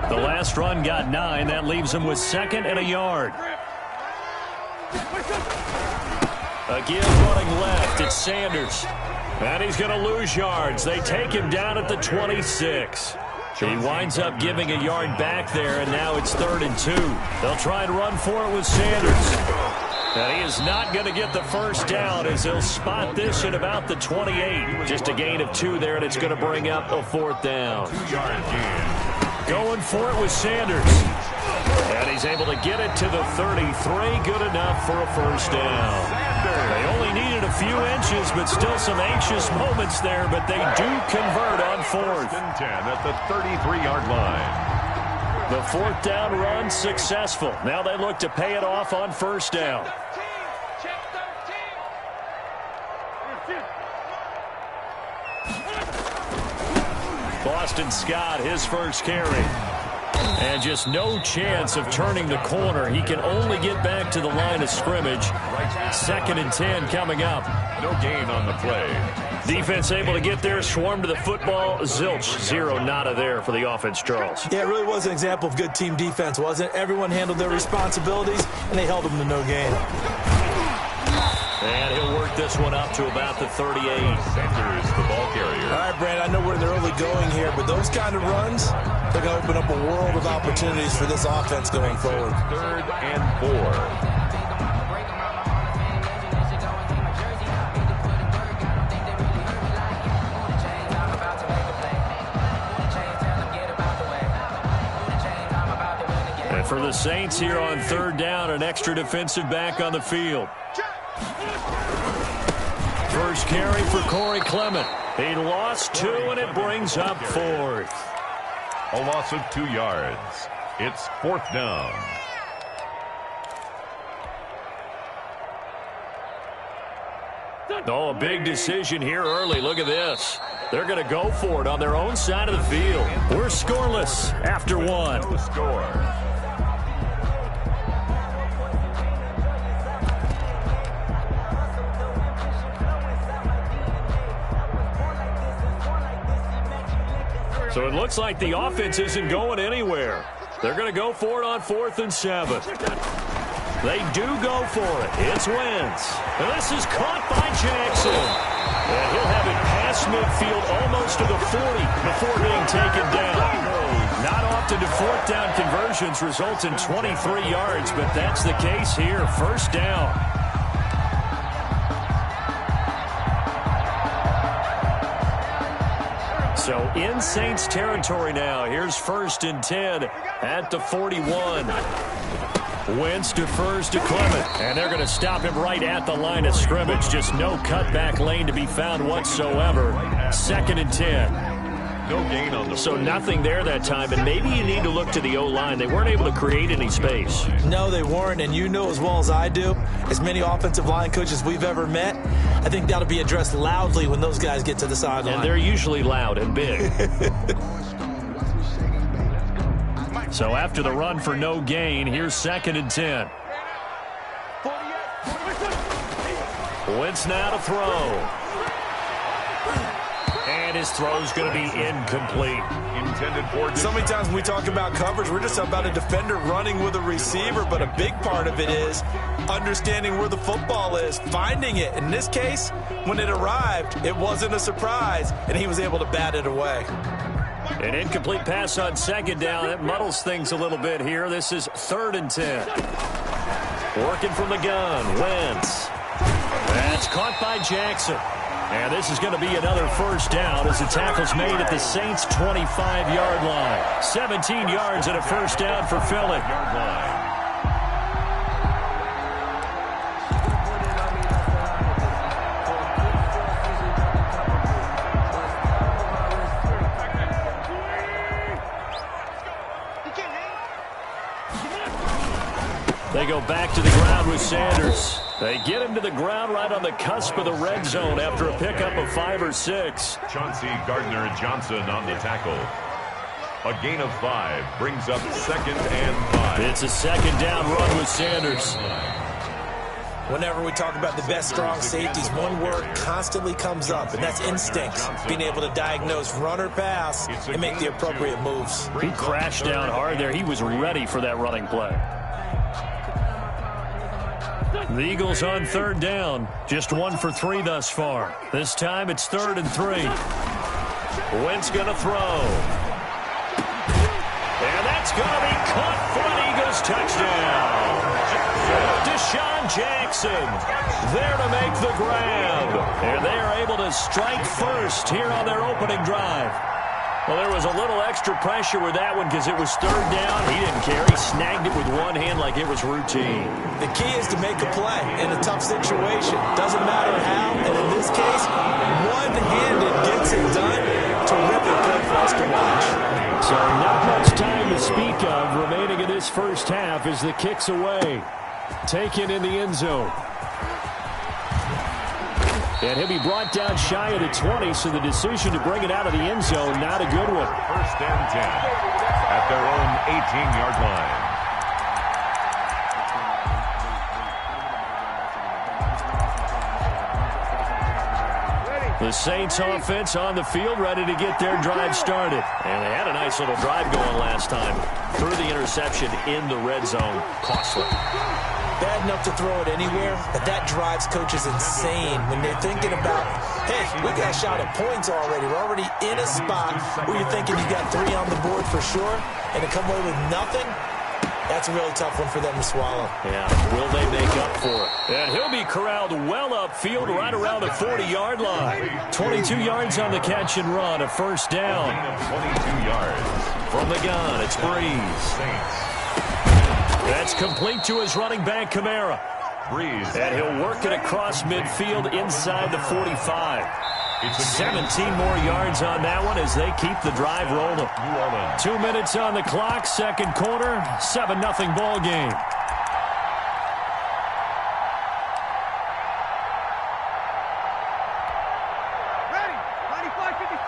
The last run got 9. That leaves him with 2nd and a yard. Again running left, it's Sanders. And he's going to lose yards. They take him down at the 26. He winds up giving a yard back there, and now it's 3rd and 2. They'll try and run for it with Sanders. And he is not going to get the first down as he'll spot this at about the 28. Just a gain of 2 there, and it's going to bring up a 4th down. Going for it with Sanders. And he's able to get it to the 33. Good enough for a first down. They only needed a few inches, but still some anxious moments there, but they do convert on 4th and 10 at the 33-yard line. The 4th down run successful. Now they look to pay it off on 1st down. Boston Scott, his first carry. And just no chance of turning the corner. He can only get back to the line of scrimmage. 2nd and 10 coming up. No gain on the play. Defense able to get there, swarm to the football. Zilch, 0 nada there for the offense, Charles. Yeah, it really was an example of good team defense, wasn't it? Everyone handled their responsibilities, and they held them to no gain. And he'll work this one up to about the 38. Sanders, the ball carrier. All right, Brand, I know we're in the early going here, but those kind of runs, they're going to open up a world of opportunities for this offense going forward. 3rd and 4. For the Saints here on 3rd down, an extra defensive back on the field. First carry for Corey Clement. He lost 2, and it brings up 4th. A loss of 2 yards. It's 4th down. Oh, a big decision here early. Look at this. They're going to go for it on their own side of the field. We're scoreless after 1. No score. So it looks like the offense isn't going anywhere. They're going to go for it on 4th and 7. They do go for it. It's Wentz. And this is caught by Jackson. And he'll have it past midfield almost to the 40 before being taken down. Not often do 4th down conversions result in 23 yards, but that's the case here. 1st down. So in Saints territory now. Here's 1st and 10 at the 41. Wentz defers to Clement, and they're going to stop him right at the line of scrimmage. Just no cutback lane to be found whatsoever. 2nd and 10. No gain on the So nothing there that time, and maybe you need to look to the O-line. They weren't able to create any space. No, they weren't, and you know as well as I do, as many offensive line coaches we've ever met, I think that'll be addressed loudly when those guys get to the sideline. And they're usually loud and big. So after the run for no gain, here's 2nd and 10. Wentz now to throw. And his throw's going to be incomplete. Intended for so many times when we talk about coverage, we're just about a defender running with a receiver, but a big part of it is understanding where the football is, finding it. In this case, when it arrived, it wasn't a surprise, and he was able to bat it away. An incomplete pass on 2nd down. That muddles things a little bit here. This is 3rd and 10. Working from the gun, Wentz. That's caught by Jackson. And this is going to be another 1st down as the tackle's made at the Saints' 25-yard line. 17 yards and a 1st down for Philly. They go back to the ground with Sanders. They get him to the ground right on the cusp of the red zone after a pickup of 5 or 6. Chauncey Gardner-Johnson on the tackle. A gain of 5 brings up 2nd and 5. It's a 2nd down run with Sanders. Whenever we talk about the best strong safeties, one word constantly comes up, and that's instinct. Being able to diagnose run or pass and make the appropriate moves. He crashed down hard there. He was ready for that running play. The Eagles on third down. Just 1 for 3 thus far. This time it's 3rd and 3. Wentz going to throw. And that's going to be caught for an Eagles touchdown. Deshaun Jackson there to make the grab. And they are able to strike first here on their opening drive. Well, there was a little extra pressure with that one because it was 3rd down. He didn't care. He snagged it with one hand like it was routine. The key is to make a play in a tough situation. Doesn't matter how, and in this case, one-handed gets it done. Terrific play for us to watch. So not much time to speak of remaining in this first half as the kick's away. Taken in the end zone. And he'll be brought down shy of the 20, so the decision to bring it out of the end zone, not a good one. 1st and 10 at their own 18-yard line. The Saints offense on the field, ready to get their drive started. And they had a nice little drive going last time. Threw the interception in the red zone. Costly. Bad enough to throw it anywhere, but that drives coaches insane when they're thinking about, hey, we got a shot at points already. We're already in a spot where you're thinking you got 3 on the board for sure, and to come away with nothing, that's a really tough one for them to swallow. Yeah, will they make up for it? And he'll be corralled well upfield right around the 40-yard line. 22 yards on the catch and run, a 1st down. 22 yards. From the gun, it's Breeze. Saints. That's complete to his running back, Kamara. Breeze. And he'll work it across midfield inside the 45. 17 more yards on that one as they keep the drive rolling. 2 minutes on the clock, 2nd quarter, 7-0 ball game.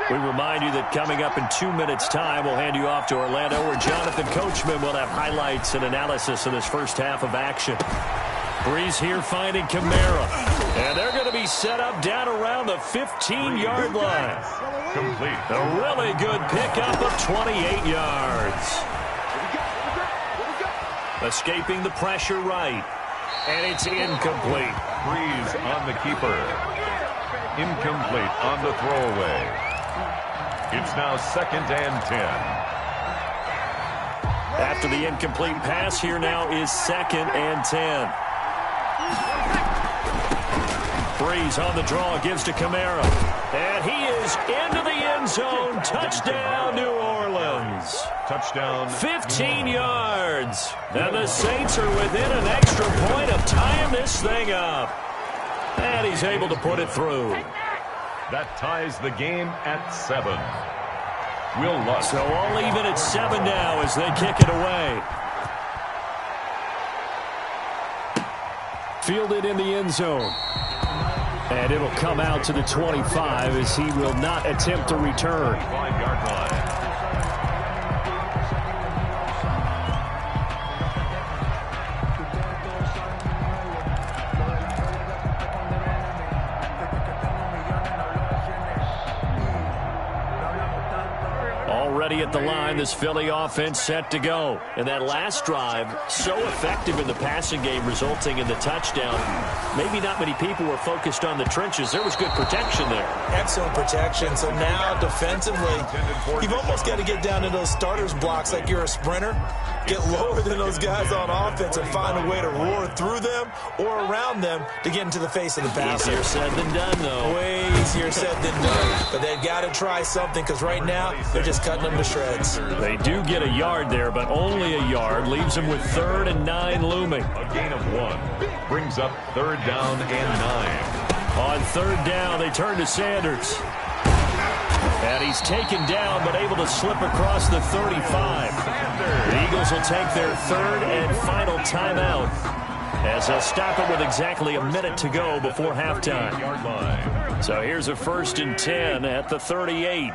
We remind you that coming up in 2 minutes' time, we'll hand you off to Orlando, where Jonathan Coachman will have highlights and analysis of this first half of action. Breeze here finding Kamara. And they're going to be set up down around the 15-yard line. Complete. A really good pickup of 28 yards. Escaping the pressure right. And it's incomplete. Breeze on the keeper. Incomplete on the throwaway. It's now 2nd and 10. After the incomplete pass, here now is 2nd and 10. Breeze on the draw, gives to Kamara. And he is into the end zone. Touchdown, New Orleans. Touchdown. 15 yards. And the Saints are within an extra point of tying this thing up. And he's able to put it through. That ties the game at 7. Will Lutz. So all even at 7 now as they kick it away. Fielded in the end zone. And it'll come out to the 25 as he will not attempt to return. 5-yard line. Already at the line, this Philly offense set to go. And that last drive, so effective in the passing game, resulting in the touchdown. Maybe not many people were focused on the trenches. There was good protection there. Excellent protection. So now, defensively, you've almost got to get down to those starters blocks like you're a sprinter. Get lower than those guys on offense and find a way to roar through them or around them to get into the face of the passer. Easier said than done, though. Way easier said than done. But they've got to try something because right now they're just cutting them to shreds. They do get a yard there, but only a yard. Leaves them with 3rd and 9 looming. A gain of 1 brings up 3rd down and 9. On 3rd down, they turn to Sanders. And he's taken down, but able to slip across the 35. The Eagles will take their 3rd and final timeout as they'll stop it with exactly a minute to go before halftime. So here's a 1st and 10 at the 38.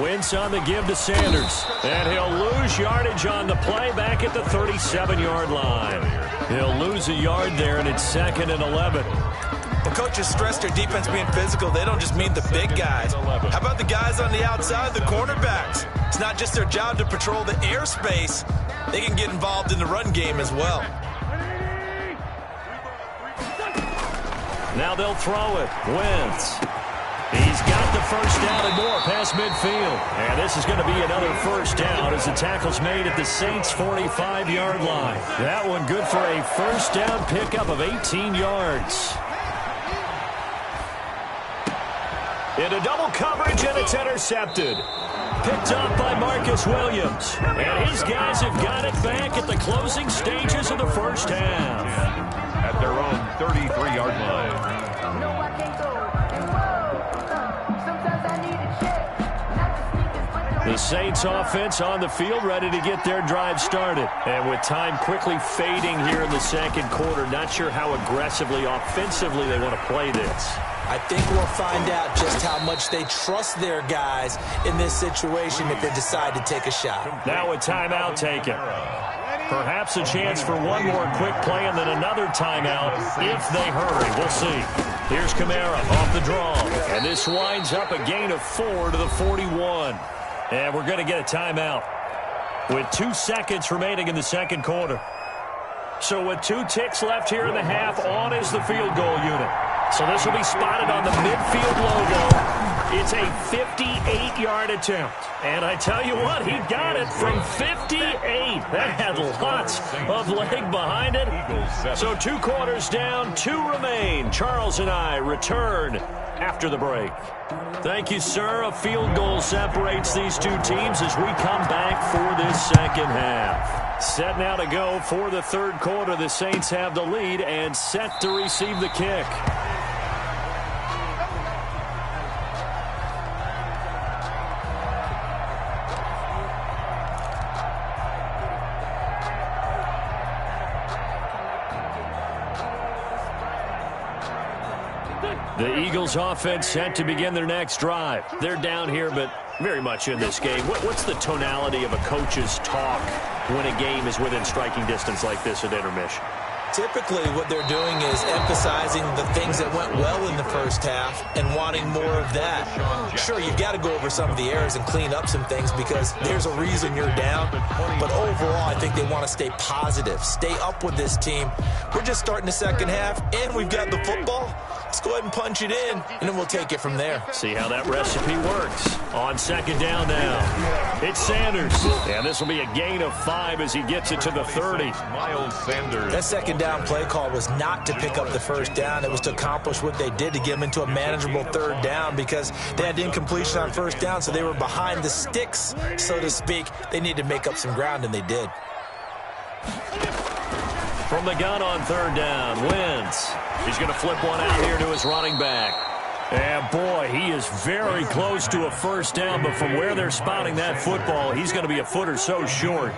Wentz on the give to Sanders. And he'll lose yardage on the play back at the 37-yard line. He'll lose a yard there, and it's 2nd and 11. Well, coaches stress their defense being physical. They don't just mean the big guys. How about the guys on the outside, the cornerbacks? It's not just their job to patrol the airspace. They can get involved in the run game as well. Now they'll throw it. Wentz. He's got the first down and more past midfield. And this is going to be another first down as the tackle's made at the Saints' 45-yard line. That one good for a first down pickup of 18 yards. Into double coverage, and it's intercepted. Picked up by Marcus Williams. And his guys have got it back at the closing stages of the first half. At their own 33-yard line. The Saints offense on the field, ready to get their drive started. And with time quickly fading here in the second quarter, not sure how aggressively, offensively they want to play this. I think we'll find out just how much they trust their guys in this situation if they decide to take a shot. Now a timeout taken. Perhaps a chance for one more quick play and then another timeout if they hurry. We'll see. Here's Kamara off the draw. And this winds up a gain of 4 to the 41. And we're going to get a timeout with 2 seconds remaining in the second quarter. So with 2 ticks left here in the half, on is the field goal unit. So this will be spotted on the midfield logo. It's a 58-yard attempt. And I tell you what, he got it from 58. That had lots of leg behind it. So 2 quarters down, 2 remain. Charles and I return after the break. Thank you, sir. A field goal separates these 2 teams as we come back for this second half. Set now to go for the third quarter. The Saints have the lead and set to receive the kick. The Eagles offense set to begin their next drive. They're down here, but very much in this game. What's the tonality of a coach's talk when a game is within striking distance like this at intermission? Typically, what they're doing is emphasizing the things that went well in the first half and wanting more of that. Sure, you've got to go over some of the errors and clean up some things because there's a reason you're down. But overall, I think they want to stay positive, stay up with this team. We're just starting the second half, and we've got the football. Let's go ahead and punch it in, and then we'll take it from there. See how that recipe works. On second down now, it's Sanders. And this will be a gain of 5 as he gets it to the 30. Miles Sanders. That second down play call was not to pick up the first down. It was to accomplish what they did to get them into a manageable third down because they had incompletion on first down, so they were behind the sticks, so to speak. They needed to make up some ground, and they did. From the gun on third down, Wentz. He's going to flip one out here to his running back. And, boy, he is very close to a first down, but from where they're spotting that football, he's going to be a foot or so short.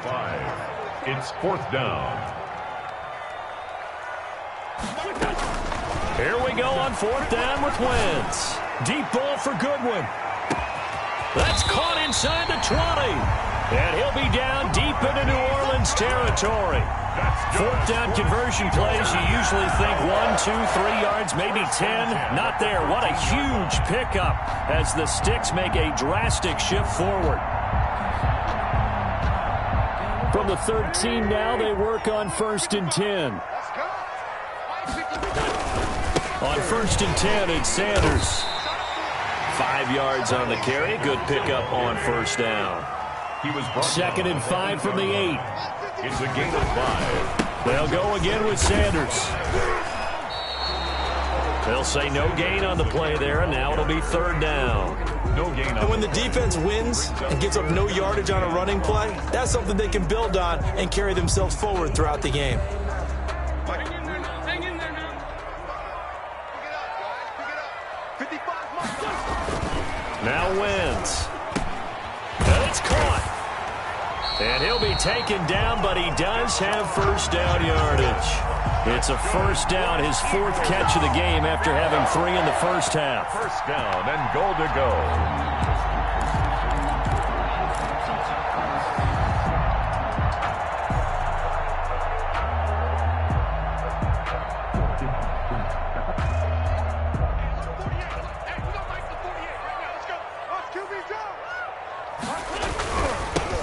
It's 4th down. Here we go on 4th down with Wentz. Deep ball for Goodwin. That's caught inside the 20. And he'll be down deep into New Orleans territory. 4th down conversion plays, you usually think 1, 2, 3 yards, maybe 10. Not there. What a huge pickup as the sticks make a drastic shift forward. From the 13 now, they work on 1st and 10. On 1st and 10, it's Sanders. 5 yards on the carry. Good pickup on first down. He was 2nd and 5 from the 8. It's a gain of 5. They'll go again with Sanders. They'll say no gain on the play there, and now it'll be 3rd down. No gain on. And when the defense wins and gets up no yardage on a running play, that's something they can build on and carry themselves forward throughout the game. Now Wentz. And it's caught. And he'll be taken down, but he does have first down yardage. It's a first down, his 4th catch of the game after having 3 in the first half. First down and goal to go.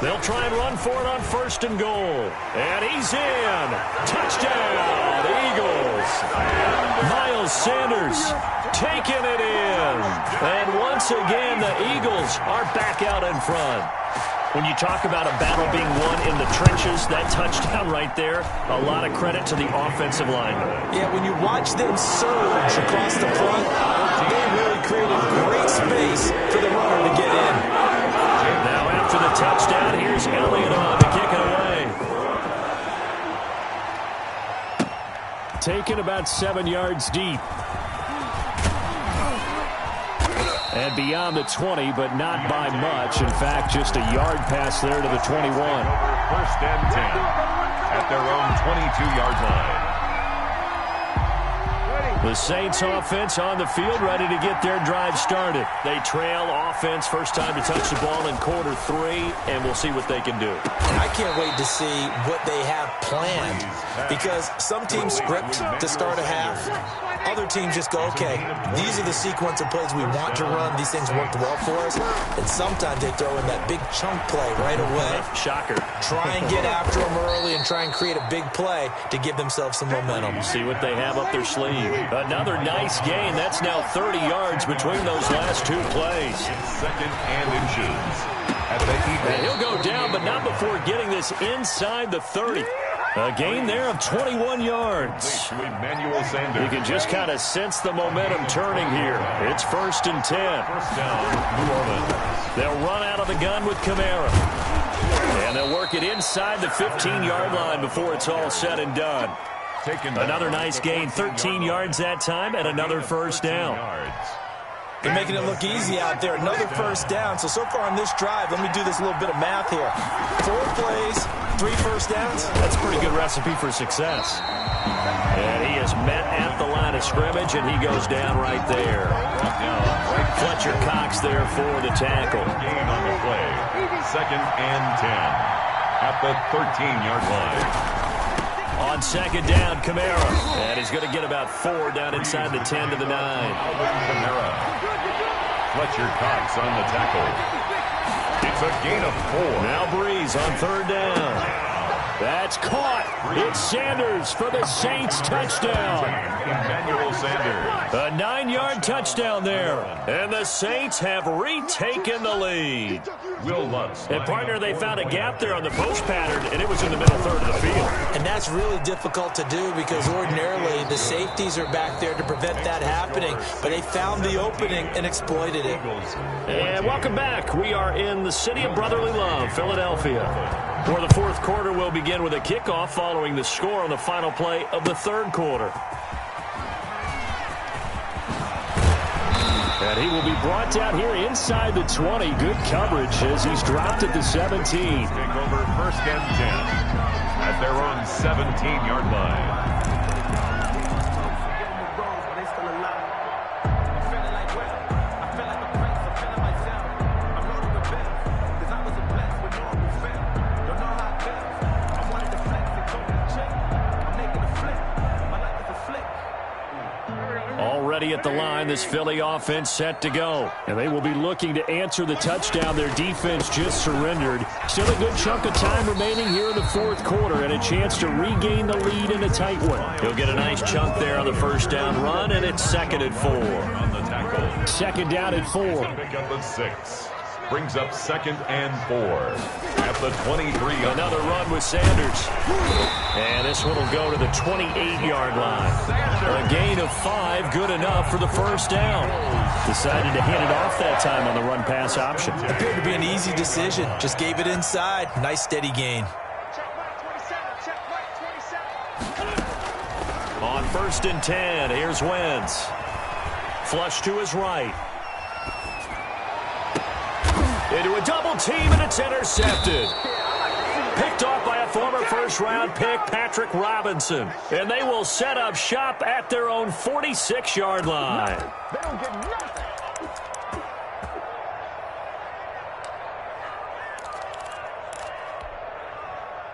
They'll try and run for it on 1st and goal. And he's in. Touchdown, Eagles. Miles Sanders taking it in. And once again, the Eagles are back out in front. When you talk about a battle being won in the trenches, that touchdown right there, a lot of credit to the offensive lineman. Yeah, when you watch them surge across the front, they really created great space for the runner to get in. Now after the touchdown, here's Elliott on to kick it away. Taken about 7 yards deep. And beyond the 20, but not by much. In fact, just a yard pass there to the 21. 1st and 10 at their own 22-yard line. The Saints offense on the field, ready to get their drive started. They trail offense, first time to touch the ball in quarter 3, and we'll see what they can do. I can't wait to see what they have planned, because some teams script to start a half. Other teams just go, okay, these are the sequence of plays we want to run. These things worked well for us. And sometimes they throw in that big chunk play right away. Shocker. Try and get after them early and try and create a big play to give themselves some momentum. See what they have up their sleeve. Another nice gain. That's now 30 yards between those last 2 plays. 2nd and inches at the Eagles. And he'll go down, but not before getting this inside the 30. A gain there of 21 yards. You can just kind of sense the momentum turning here. It's 1st and 10. 1st down, New Orleans. They'll run out of the gun with Kamara. And they'll work it inside the 15-yard line before it's all said and done. Another nice gain, 13 yards that time, and another 1st down. They're making it look easy out there. Another 1st down. So far on this drive, let me do this little bit of math here. 4 plays, 3 1st downs. That's a pretty good recipe for success. And he is met at the line of scrimmage, and he goes down right there. Fletcher Cox there for the tackle. Gain on the play. 2nd and 10 at the 13-yard line. On 2nd down, Kamara. And he's going to get about 4 down inside the 10 to the 9. Kamara. Fletcher Cox on the tackle. It's a gain of 4. Now Breeze on 3rd down. That's caught. It's Sanders for the Saints touchdown. Emmanuel Sanders. A 9-yard touchdown there. And the Saints have retaken the lead. Will Lutz. And partner, they found a gap there on the post pattern, and it was in the middle third of the field. And that's really difficult to do because ordinarily the safeties are back there to prevent that happening. But they found the opening and exploited it. And welcome back. We are in the city of brotherly love, Philadelphia, where the 4th quarter will begin with a kickoff following the score on the final play of the 3rd quarter. And he will be brought down here inside the 20. Good coverage as he's dropped at the 17. Take over 1st and 10 at their own 17-yard line. At the line, this Philly offense set to go. And they will be looking to answer the touchdown their defense just surrendered. Still a good chunk of time remaining here in the 4th quarter and a chance to regain the lead in a tight one. He'll get a nice chunk there on the 1st down run, and it's 2nd and 4. On the tackle. 2nd down and 4. Pick up at 6. Brings up 2nd and 4 at the 23. Another run with Sanders. And this one will go to the 28-yard line. A gain of 5, good enough for the 1st down. Decided to hand it off that time on the run-pass option. Appeared to be an easy decision. Just gave it inside. Nice steady gain. On 1st and 10, here's Wentz. Flush to his right. Into a double team, and it's intercepted. Picked off by a former first-round pick, Patrick Robinson. And they will set up shop at their own 46-yard line. They don't get nothing.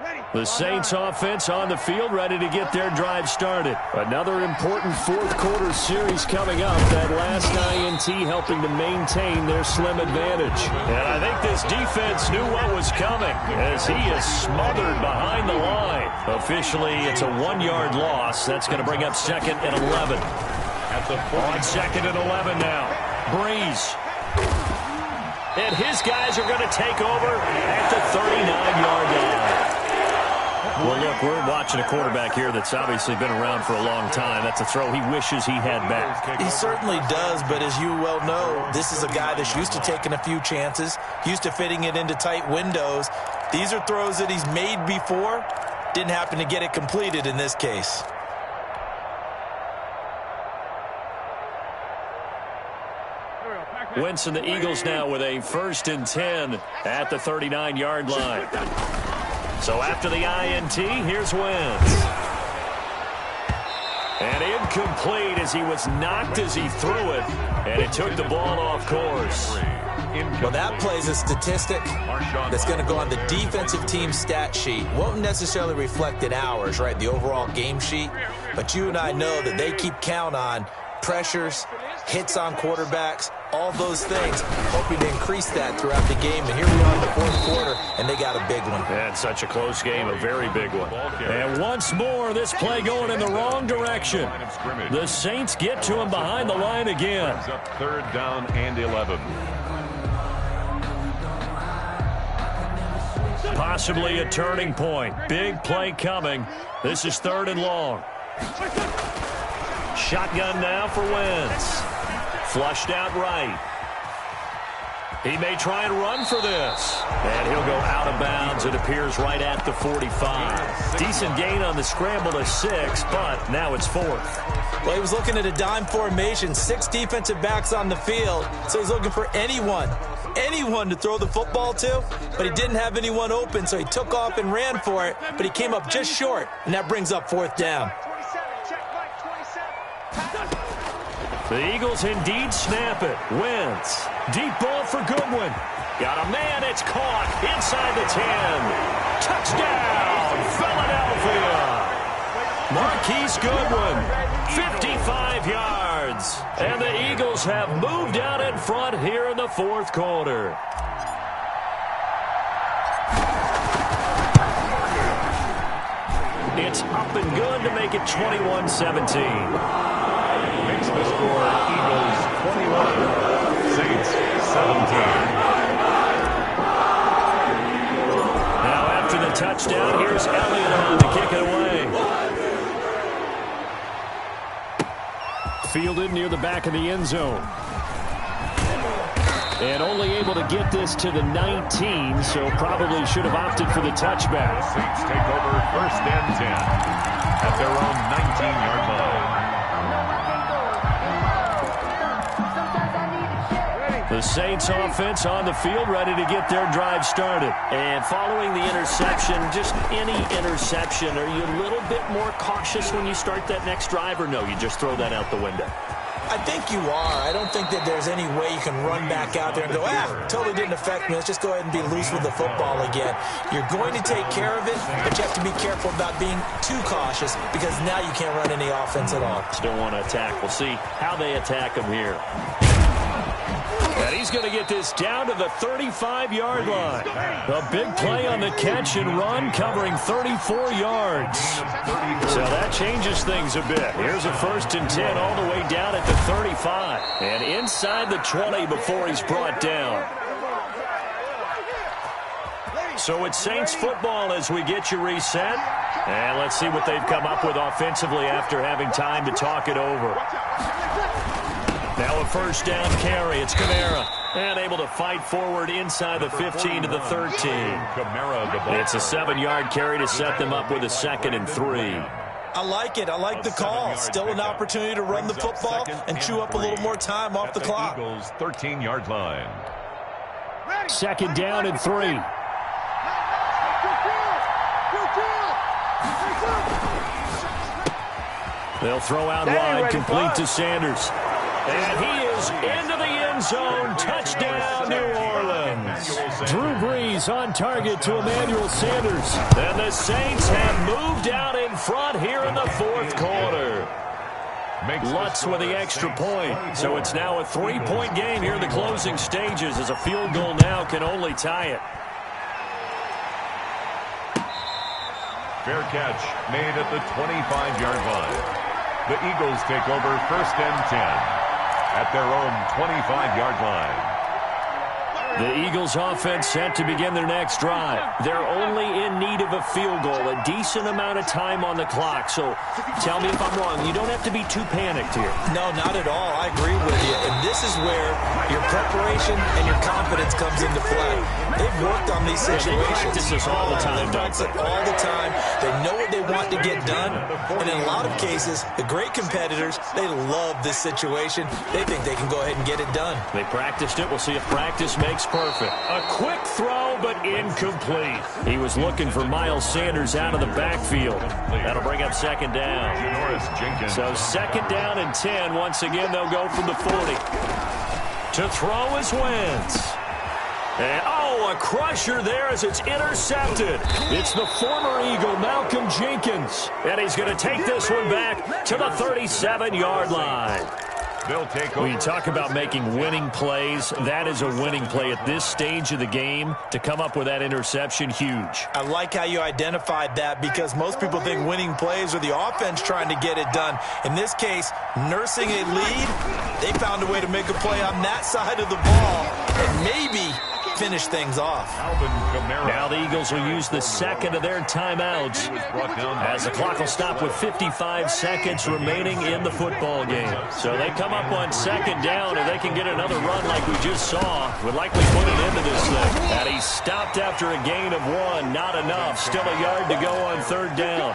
Ready. The Saints offense on the field, ready to get their drive started. Another important fourth quarter series coming up. That last INT helping to maintain their slim advantage. And I think this defense knew what was coming as he is smothered behind the line. Officially, it's a 1-yard loss. That's going to bring up 2nd and 11. On 2nd and 11 now. Breeze. And his guys are going to take over at the 39-yard line. Well, look, we're watching a quarterback here that's obviously been around for a long time. That's a throw he wishes he had back. He certainly does, but as you well know, this is a guy that's used to taking a few chances, used to fitting it into tight windows. These are throws that he's made before. Didn't happen to get it completed in this case. Wentz and the Eagles now with a 1st and 10 at the 39-yard line. So after the INT, here's Wentz. And incomplete as he was knocked as he threw it, and it took the ball off course. Well, that plays a statistic that's going to go on the defensive team stat sheet. Won't necessarily reflect in ours, right, the overall game sheet. But you and I know that they keep count on pressures, hits on quarterbacks, all those things, hoping to increase that throughout the game. And here we are in the fourth quarter, and they got a big one. And such a close game, a very big one. And once more, this play going in the wrong direction. The Saints get to him behind the line again. 3rd down and 11. Possibly a turning point. Big play coming. This is 3rd and long. Shotgun now for Wentz. Flushed out right. He may try and run for this. And he'll go out of bounds. It appears right at the 45. Decent gain on the scramble to 6, but now it's 4th. Well, he was looking at a dime formation, 6 defensive backs on the field. So he's looking for anyone to throw the football to, but he didn't have anyone open, so he took off and ran for it, but he came up just short, and that brings up 4th down. The Eagles indeed snap it. Wentz. Deep ball for Goodwin. Got a man. It's caught inside the 10. Touchdown, Philadelphia. Marquise Goodwin, 55 yards. And the Eagles have moved out in front here in the fourth quarter. It's up and good to make it 21-17. Makes the score Eagles 21, Saints 17. Now after the touchdown, here's Elliott on to kick it away. Fielded near the back of the end zone. And only able to get this to the 19, so probably should have opted for the touchback. Saints take over 1st and 10 at their own 19-yard line. The Saints offense on the field, ready to get their drive started. And following the interception, just any interception, are you a little bit more cautious when you start that next drive, or no, you just throw that out the window? I think you are. I don't think that there's any way you can run back out there and go, totally didn't affect me. Let's just go ahead and be loose with the football again. You're going to take care of it, but you have to be careful about being too cautious because now you can't run any offense at all. Still want to attack. We'll see how they attack him here. And he's going to get this down to the 35-yard line. A big play on the catch and run, covering 34 yards. So that changes things a bit. Here's a 1st and 10 all the way down at the 35. And inside the 20 before he's brought down. So it's Saints football as we get you reset. And let's see what they've come up with offensively after having time to talk it over. Now a 1st down carry. It's Kamara. And able to fight forward inside the 15 to the 13. It's a 7-yard carry to set them up with a 2nd and 3. I like it. I like the call. Still an opportunity to run the football and chew up a little more time off the clock. Eagles 13-yard line. 2nd down and 3. They'll throw out wide, complete to Sanders. And he is into the end zone. Touchdown, New Orleans. Saints. Drew Brees on target to Emmanuel Sanders. And the Saints have moved out in front here in the fourth quarter. Lutz with the extra point. So it's now a 3-point game here in the closing stages as a field goal now can only tie it. Fair catch made at the 25-yard line. The Eagles take over 1st and 10 at their own 25-yard line. The Eagles offense set to begin their next drive. They're only in need of a field goal, a decent amount of time on the clock. So tell me if I'm wrong. You don't have to be too panicked here. No, not at all. I agree with you. And this is where your preparation and your confidence comes into play. They've worked on these situations. They practice this all the time. They practice it all the time. They know what they want to get done. And in a lot of cases, the great competitors, they love this situation. They think they can go ahead and get it done. They practiced it. We'll see if practice makes perfect. A quick throw, but incomplete. He was looking for Miles Sanders out of the backfield. That'll bring up 2nd down. So 2nd down and 10. Once again, they'll go from the 40. To throw is Wentz. And, a crusher there as it's intercepted. It's the former Eagle, Malcolm Jenkins. And he's going to take this one back to the 37-yard line. They'll take over. When you talk about making winning plays, that is a winning play at this stage of the game. To come up with that interception, huge. I like how you identified that because most people think winning plays are the offense trying to get it done. In this case, nursing a lead, they found a way to make a play on that side of the ball and maybe finish things off. Now the Eagles will use the second of their timeouts as the clock will stop with 55 seconds remaining in the football game. So they come up on 2nd down, and they can get another run like we just saw. Would likely put an end to this thing. And he stopped after a gain of 1. Not enough. Still a yard to go on 3rd down.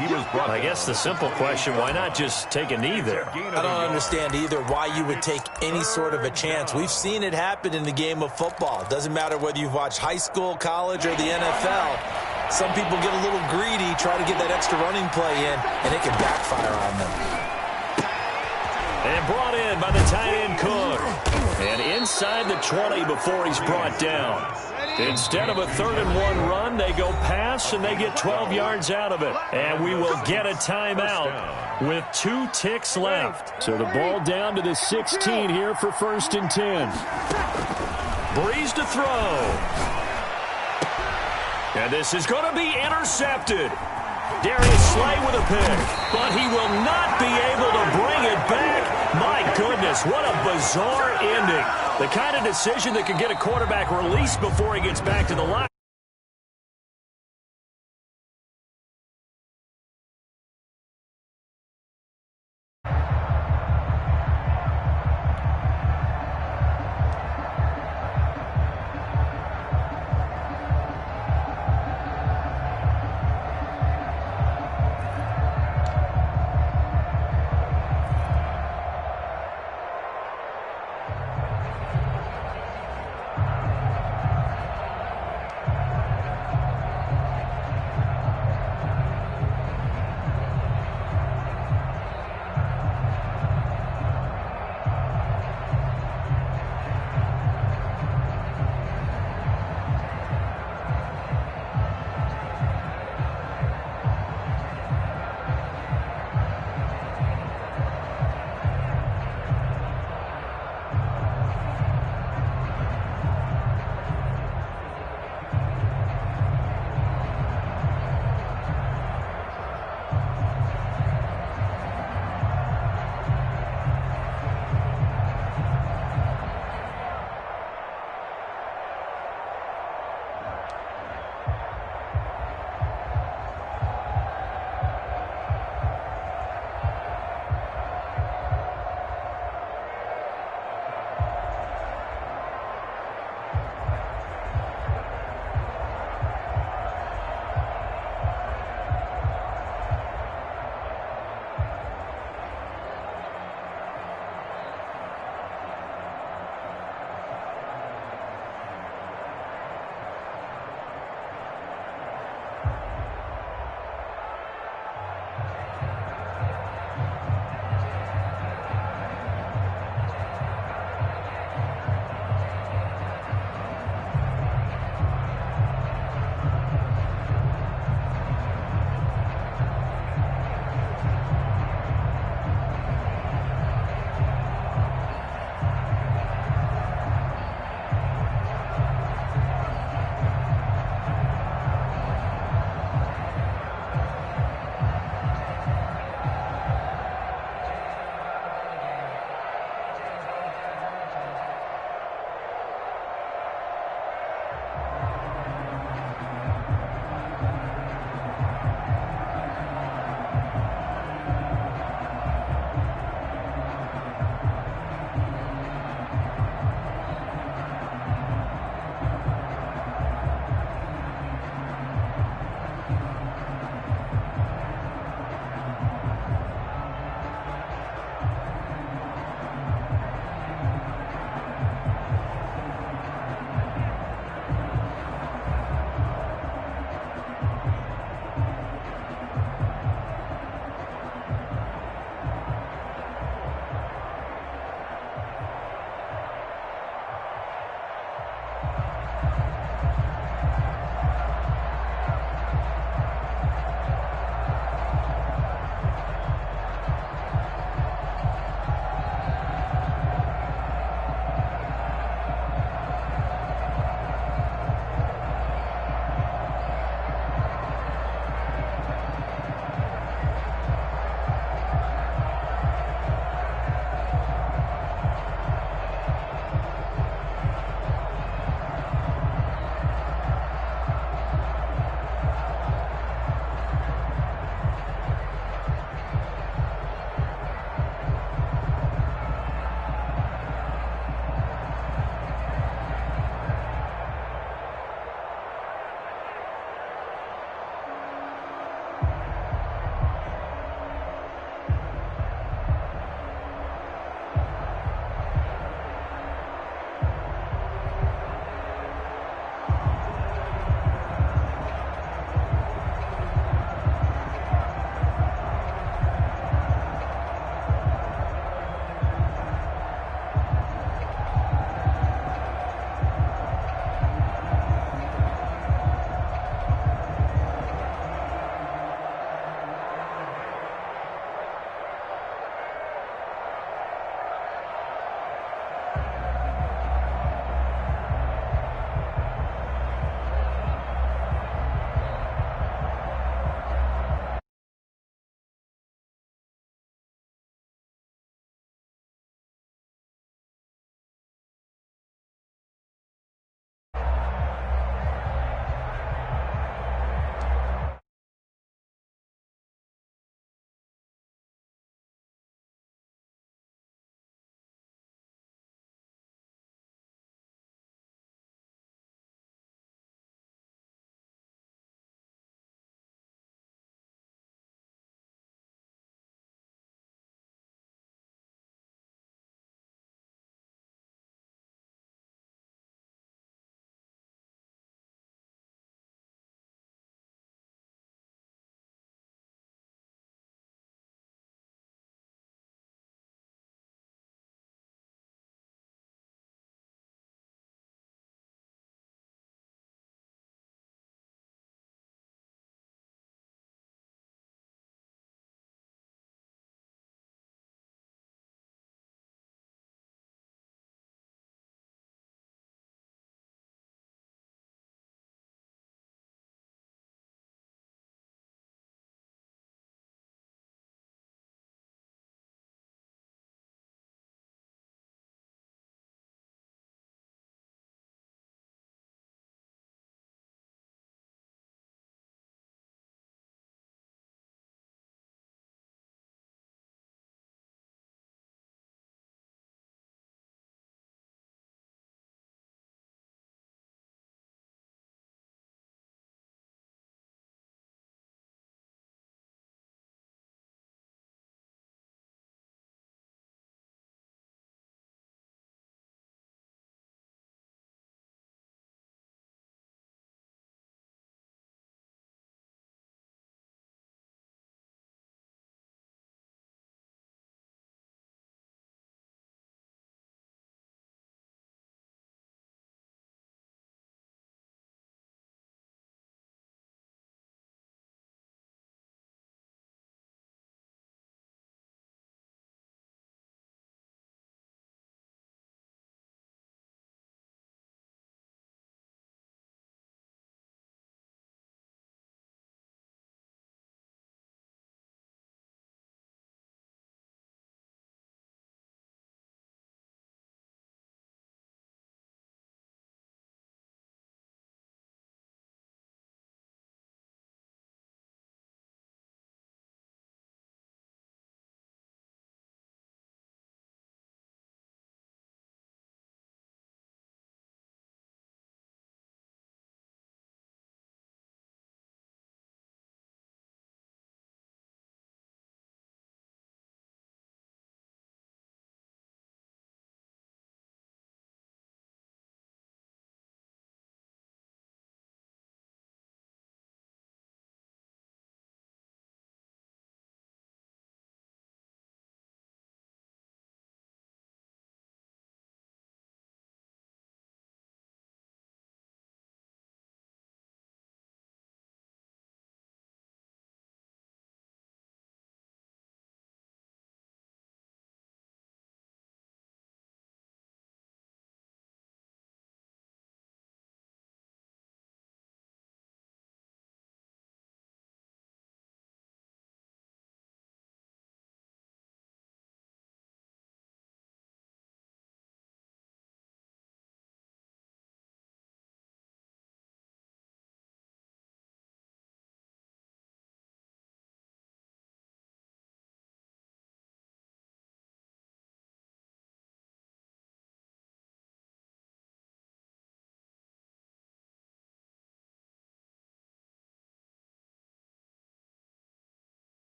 I guess the simple question, why not just take a knee there? I don't understand either why you would take any sort of a chance. We've seen it happen in the game of football. It doesn't matter whether you've watched high school, college, or the NFL. Some people get a little greedy, try to get that extra running play in, and it can backfire on them. And brought in by the tight end Cook. And inside the 20 before he's brought down. Instead of a 3rd and 1 run, they go pass, and they get 12 yards out of it. And we will get a timeout with 2 ticks left. So the ball down to the 16 here for 1st and 10. Brees to throw. And this is going to be intercepted. Darius Slay with a pick, but he will not be able to bring it back. My goodness, what a bizarre ending. The kind of decision that could get a quarterback released before he gets back to the line.